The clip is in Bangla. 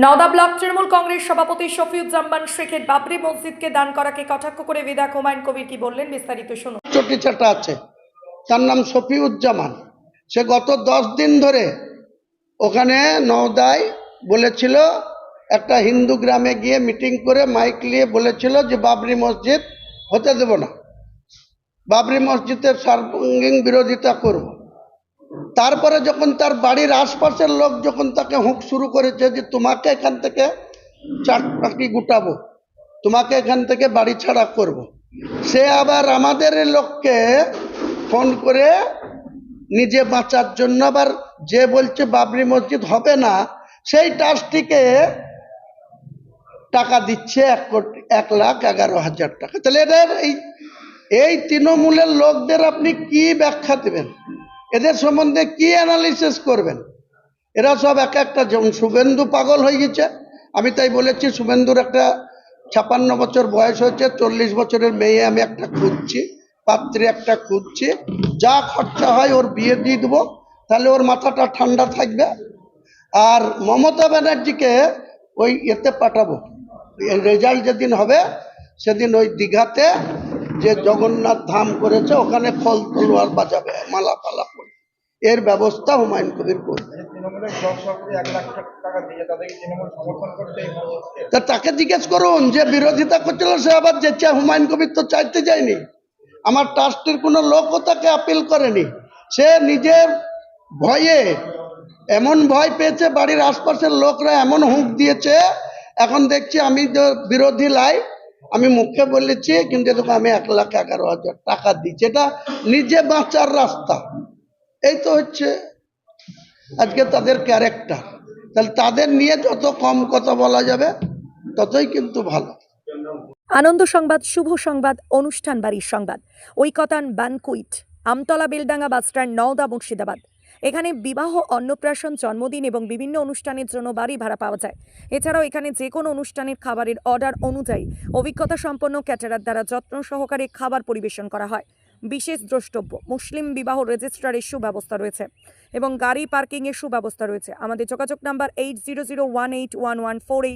নওদা ব্লক তৃণমূল কংগ্রেস সভাপতি শফিউজ্জামান শেখের বাবরি মসজিদকে দান করাকে কটাক্ষ করে বিধায়ক হুমায়ুন কবির কি বললেন বিস্তারিত শুনুন। চটি চাটা আছে, তার নাম শফিউজ্জামান। সে গত 10 দিন ধরে ওখানে নওদায় বলেছিল, একটা হিন্দু গ্রামে গিয়ে মিটিং করে মাইক নিয়ে বলেছিল যে বাবরি মসজিদ হতে দেব না, বাবরি মসজিদের সার্বঙ্গীন বিরোধিতা করব। তারপরে যখন তার বাড়ির আশপাশের লোক যখন তাকে হুঁক শুরু করেছে যে তোমাকে এখান থেকে চাকরি গুটাবো, তোমাকে এখান থেকে বাড়ি ছাড়া করব, সে আবার আমাদের লোককে ফোন করে নিজে বাঁচার জন্য আবার যে বলছে বাবরি মসজিদ হবে না, সেই ট্রাস্টিকে টাকা দিচ্ছে 1,11,000 টাকা। তাহলে এদের এই তৃণমূলের লোকদের আপনি কি ব্যাখ্যা দেবেন? এদের সম্বন্ধে কি অ্যানালিসিস করবেন? এরা সব একটা, যেমন শুভেন্দু পাগল হয়ে গেছে। আমি তাই বলেছি, শুভেন্দুর একটা 56 বছর বয়স হয়েছে, 40 বছরের মেয়ে আমি একটা খুঁজছি, পাত্রী একটা খুঁজছি, যা খরচা হয় ওর বিয়ে দিয়ে দেবো, তাহলে ওর মাথাটা ঠান্ডা থাকবে। আর মমতা ব্যানার্জিকে ওই এতে পাঠাবো, রেজাল্ট যেদিন হবে সেদিন ওই দীঘাতে যে জগন্নাথ ধাম করেছে ওখানে ফল তলোয়ার বাজাবে, মালা পালা করে, এর ব্যবস্থা হুমায়ুন কবির করবে। তা তাকে জিজ্ঞেস করুন, যে বিরোধিতা করছিল সে আবার যেছে। হুমায়ুন কবির তো চাইতে যায়নি, আমার ট্রাস্টের কোনো লোকও তাকে আপিল করেনি। সে নিজের ভয়ে এমন ভয় পেয়েছে, বাড়ির আশপাশের লোকরা এমন হুঁক দিয়েছে, এখন দেখছি আমি তো বিরোধী লাই, আমি মুখে বলেছি, কিন্তু এরকম আমি 1,11,000 টাকা দিচ্ছি, এটা নিজে বাঁচার রাস্তা। এই তো হচ্ছে আজকে তাদের ক্যারেক্টার। তাহলে তাদের নিয়ে যত কম কথা বলা যাবে ততই কিন্তু ভালো। আনন্দ সংবাদ, শুভ সংবাদ, অনুষ্ঠান বাড়ির সংবাদ, ঐকতান ব্যানকুইট, আমতলা বেলডাঙ্গা বাসস্ট্যান্ড, নওদা, মুর্শিদাবাদ। এখানে বিবাহ, অন্নপ্রাশন, জন্মদিন এবং বিভিন্ন অনুষ্ঠানের জন্য বাড়ি ভাড়া পাওয়া যায়। এছাড়াও এখানে যে কোনো অনুষ্ঠানের খাবারের অর্ডার অনুযায়ী অভিজ্ঞতা সম্পন্ন ক্যাটারার দ্বারা যত্ন সহকারে খাবার পরিবেশন করা হয়। বিশেষ দ্রষ্টব্য, মুসলিম বিবাহ রেজিস্ট্রারের সুব্যবস্থা রয়েছে এবং গাড়ি পার্কিংয়ের সুব্যবস্থা রয়েছে। আমাদের যোগাযোগ নাম্বার 80018114